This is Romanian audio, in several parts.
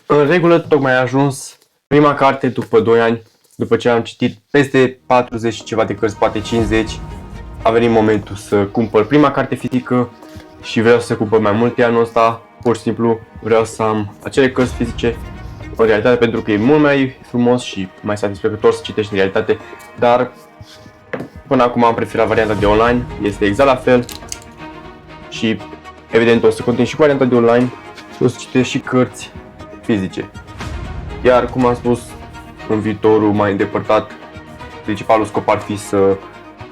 În regulă, tocmai a ajuns prima carte după 2 ani, după ce am citit peste 40 și ceva de cărți, poate 50. A venit momentul să cumpăr prima carte fizică și vreau să cumpăr mai multe anul ăsta. Pur și simplu vreau să am acele cărți fizice în realitate, pentru că e mult mai frumos și mai satisfăcător să citești în realitate, dar până acum am preferat varianta de online, este exact la fel și evident o să continui și cu varianta de online și o să citesc și cărți fizice. Iar cum am spus, în viitorul mai îndepărtat, principalul scop ar fi să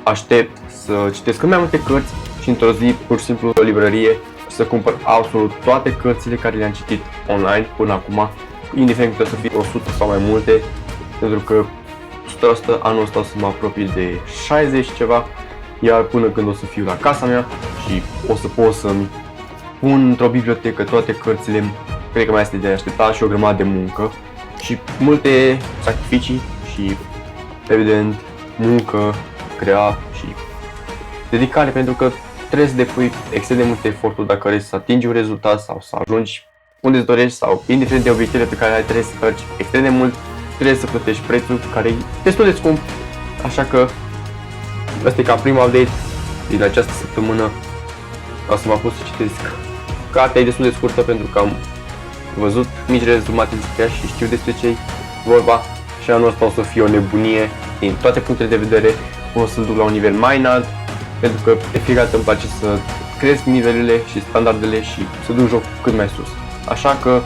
aștept să citesc cât mai multe cărți și într-o zi, pur și simplu, o librărie, să cumpăr absolut toate cărțile care le-am citit online până acum, indiferent că să fie 100 sau mai multe, pentru că 100% anul ăsta o să mă apropii de 60 ceva, iar până când o să fiu la casa mea și o să pot să-mi pun într-o bibliotecă toate cărțile, cred că mai este de așteptat și o grămadă de muncă și multe sacrificii și, evident, muncă, grea și dedicare, pentru că trebuie să depui extrem de multe eforturi dacă vrei să atingi un rezultat sau să ajungi unde îți dorești sau indiferent de obiectivele pe care le ai, trebuie să faci extrem de mult, trebuie să plătești prețul care e destul de scump, așa că ăsta e ca primul update din această săptămână. O să mă apuc să citesc. Cartea e destul de scurtă pentru că am văzut mici rezumate despre ea și știu despre ce e vorba și anul ăsta o să fie o nebunie din toate punctele de vedere. O să duc la un nivel mai înalt, pentru că de fiecare dată îmi place să cresc nivelele și standardele și să duc jocul cât mai sus. Așa că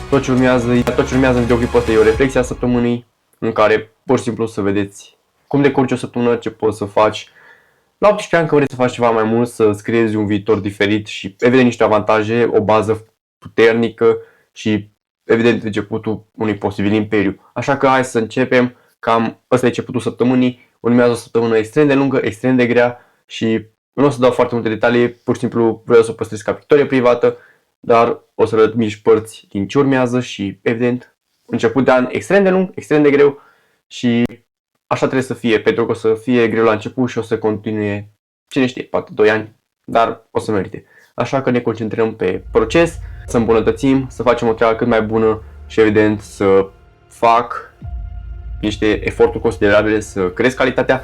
tot ce urmează în videoclipul ăsta e o reflexie a săptămânii, în care pur și simplu să vedeți cum decurge o săptămână, ce poți să faci. La 18 ani, că vrei să faci ceva mai mult, să-ți creezi un viitor diferit și evident niște avantaje, o bază puternică și evident începutul unui posibil imperiu. Așa că hai să începem. Cam ăsta e începutul săptămânii. Urmează o săptămână extrem de lungă, extrem de grea și nu o să dau foarte multe detalii, pur și simplu vreau să o păstrez ca victorie privată, dar o să arăt mici părți din ce urmează și evident început de an extrem de lung, extrem de greu și așa trebuie să fie, pentru că o să fie greu la început și o să continue, cine știe, poate 2 ani, dar o să merite. Așa că ne concentrăm pe proces, să îmbunătățim, să facem o treabă cât mai bună și evident să fac niște eforturi considerabile, să cresc calitatea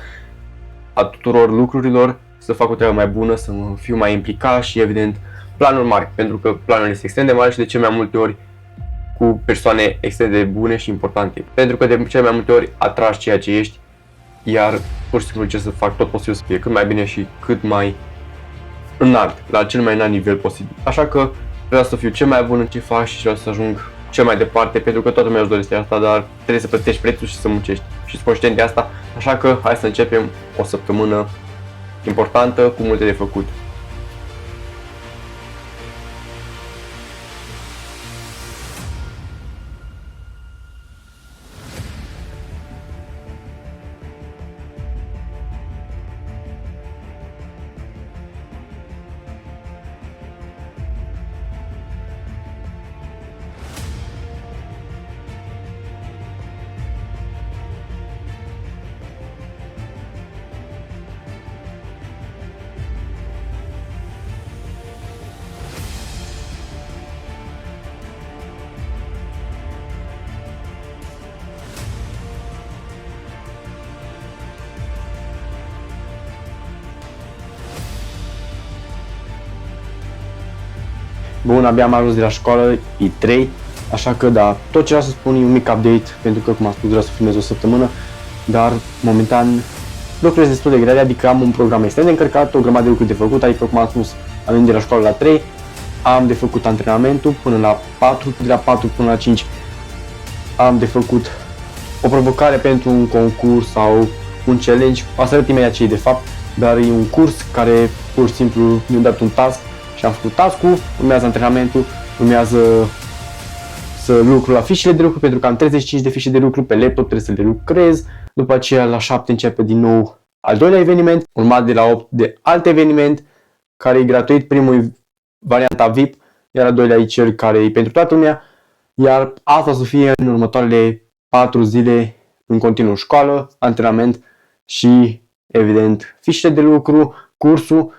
a tuturor lucrurilor, să fac o treabă mai bună, să fiu mai implicat și evident planuri mari, pentru că planurile este extrem de mare și de cele mai multe ori cu persoane extrem de bune și importante, pentru că de cele mai multe ori atragi ceea ce ești, iar pur și simplu încerc să fac tot posibil să fie cât mai bine și cât mai înalt, la cel mai înalt nivel posibil. Așa că vreau să fiu cel mai bun în ce fac și vreau să ajung cel mai departe, pentru că toată lumea își dorește asta, dar trebuie să plătești prețul și să muncești și sunt conștient de asta. Așa că hai să începem o săptămână importantă cu multe de făcut. Bun, abia am ajuns de la școală, e 3, așa că da, tot ce vreau să spun e un mic update, pentru că, cum am spus, vreau să filmez o săptămână, dar momentan lucrurile sunt destul de grele, adică am un program extrem de încărcat, o grămadă de lucruri de făcut, adică, cum am spus, am venit de la școală la 3, am de făcut antrenamentul până la 4, de la 4 până la 5 am de făcut o provocare pentru un concurs sau un challenge, o să arăt imediat ce e de fapt, dar e un curs care pur și simplu mi-a dat un task și am făcut task-ul, urmează antrenamentul, urmează să lucru la fișele de lucru, pentru că am 35 de fișe de lucru pe laptop, trebuie să le lucrez. După aceea la 7 începe din nou al doilea eveniment, urmat de la 8 de alt eveniment, care e gratuit, primul e varianta VIP, iar al doilea e cel care e pentru toată lumea, iar asta o să fie în următoarele 4 zile în continuu: școală, antrenament și evident fișele de lucru, cursul,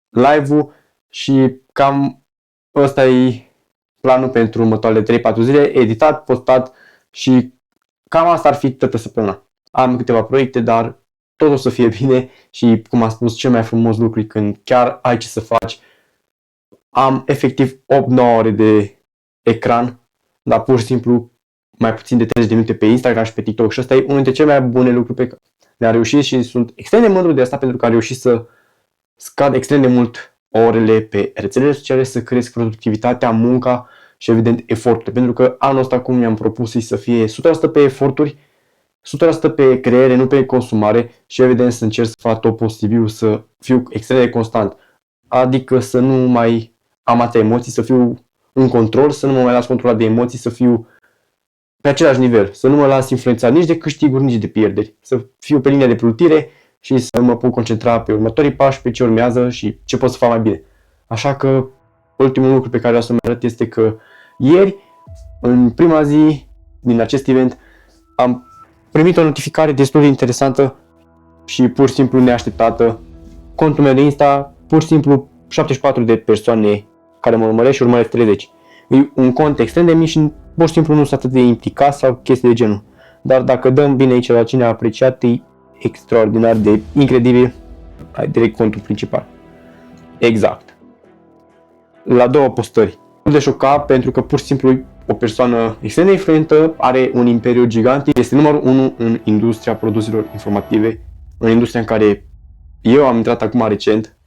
live-ul și cam ăsta e planul pentru următoarele 3-4 zile, editat, postat și cam asta ar fi toată săptămâna. Am câteva proiecte, dar tot o să fie bine și, cum am spus, cel mai frumos lucru e când chiar ai ce să faci. Am efectiv 8-9 ore de ecran, dar pur și simplu mai puțin de 30 de minute pe Instagram și pe TikTok și ăsta e unul dintre cele mai bune lucruri pe care le-am reușit și sunt extrem de mândru de asta pentru că am reușit să scad extrem de mult orele pe rețelele sociale, să cresc productivitatea, munca și evident eforturile. Pentru că anul ăsta, cum mi-am propus, să fie 100% pe eforturi, 100% pe creere, nu pe consumare și evident să încerc să fac tot posibil să fiu extrem de constant. Adică să nu mai am atâtea emoții, să fiu în control, să nu mă mai las controlat de emoții, să fiu pe același nivel, să nu mă las influențat nici de câștiguri, nici de pierderi, să fiu pe linia de plutire și să mă pot concentra pe următorii pași, pe ce urmează și ce pot să fac mai bine. Așa că ultimul lucru pe care vreau să-mi arăt este că ieri, în prima zi din acest event, am primit o notificare destul de interesantă și pur și simplu neașteptată. Contul meu de Insta, pur și simplu 74 de persoane care mă urmăresc și urmăresc 30. E un cont extrem de mic și pur și simplu nu sunt atât de implicat sau chestii de genul. Dar dacă dăm bine aici la cine a apreciat, e extraordinar de incredibil. Ai direct contul principal. Exact. La 2 postări. Nu de șocat pentru că pur și simplu e o persoană extrem de influentă, are un imperiu gigant, este numărul 1 în industria produselor informative, în industria în care eu am intrat acum recent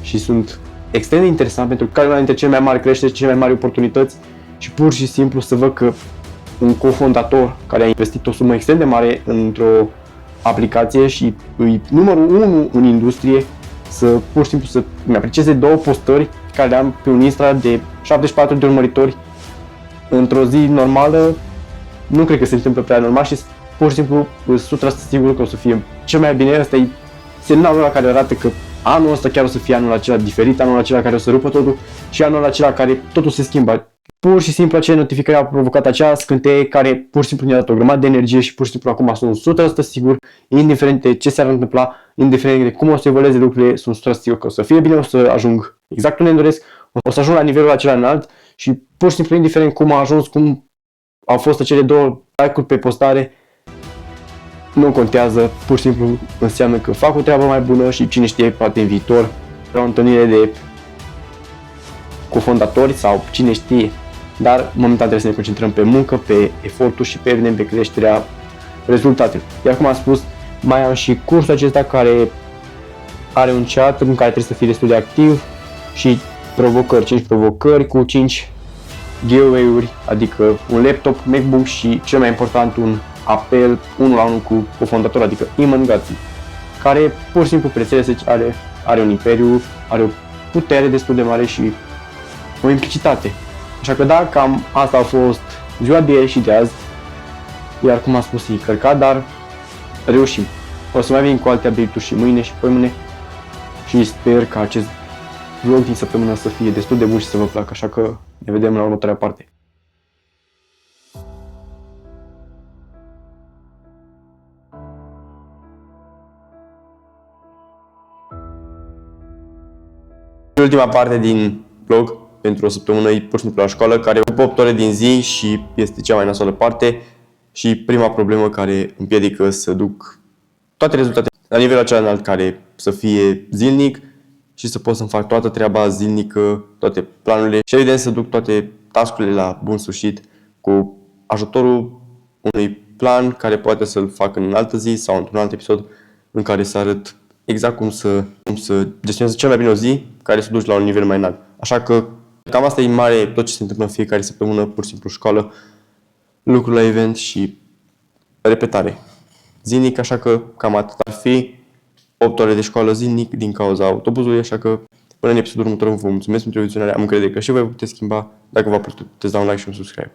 și sunt extrem de interesant pentru că are una dintre cele mai mari creșteri, cele mai mari oportunități și pur și simplu să văd că un cofondator care a investit o sumă extrem de mare într-o aplicație și e numărul 1 în industrie, să pur și simplu să mi aprecieze 2 postări care le am pe un Insta de 74 de urmăritori într-o zi normală, nu cred că se întâmplă prea normal și pur și simplu sunt 100% sigur că o să fie cel mai bine. Asta e semnalul ăla care arată că anul ăsta chiar o să fie anul acela diferit, anul acela care o să rupă totul și anul acela care totul se schimbă. Pur și simplu acele notificări au provocat acea scânteie care pur și simplu ne-a dat o grămadă de energie și pur și simplu acum sunt 100% sigur, indiferent de ce s-ar întâmpla, indiferent de cum o să evolueze lucrurile, sunt 100% sigur că o să fie bine, o să ajung exact unde îmi doresc, o să ajung la nivelul acela înalt și pur și simplu indiferent cum a ajuns, cum au fost acele 2 like-uri pe postare, nu contează, pur și simplu înseamnă că fac o treabă mai bună și cine știe, poate în viitor, la o întâlnire de cofondatori sau cine știe. Dar momentan trebuie să ne concentrăm pe muncă, pe efortul și pe evident pe creșterea rezultatelor. Iar cum am spus, mai am și cursul acesta care are un chat în care trebuie să fii destul de activ și provocări, 5 provocări cu 5 giveaway-uri, adică un laptop, MacBook și cel mai important un apel 1 la 1 cu cofondator, adică Iman Gatti, care pur și simplu pe rețele are un imperiu, are o putere destul de mare și o implicitate. Așa că da, cam asta a fost ziua de ieri și de azi, iar cum am spus e cărcat, dar reușim. O să mai vin cu alte update-uri și mâine și poimâine și sper că acest vlog din săptămână să fie destul de bun și să vă placă, așa că ne vedem la următoarea parte. Ultima parte din vlog pentru o săptămână e pur și simplu la școală, care ocupă 8 ore din zi și este cea mai nasoală parte și prima problemă care împiedică să duc toate rezultatele la nivelul acela înalt, care să fie zilnic și să pot să-mi fac toată treaba zilnică, toate planurile și evident să duc toate task-urile la bun sfârșit cu ajutorul unui plan care poate să-l fac în altă zi sau într-un alt episod în care să arăt exact cum să gestionez cel mai bine o zi care să duci la un nivel mai înalt. Așa că cam asta e mare tot ce se întâmplă în fiecare săptămână, pur și simplu școală, lucruri la event și repetare zilnic, așa că cam atât ar fi 8 ore de școală zilnic din cauza autobuzului, așa că până în episodul următor vă mulțumesc pentru vizionare, am încredere că și voi vă puteți schimba, dacă v-a plăcut puteți da un like și un subscribe.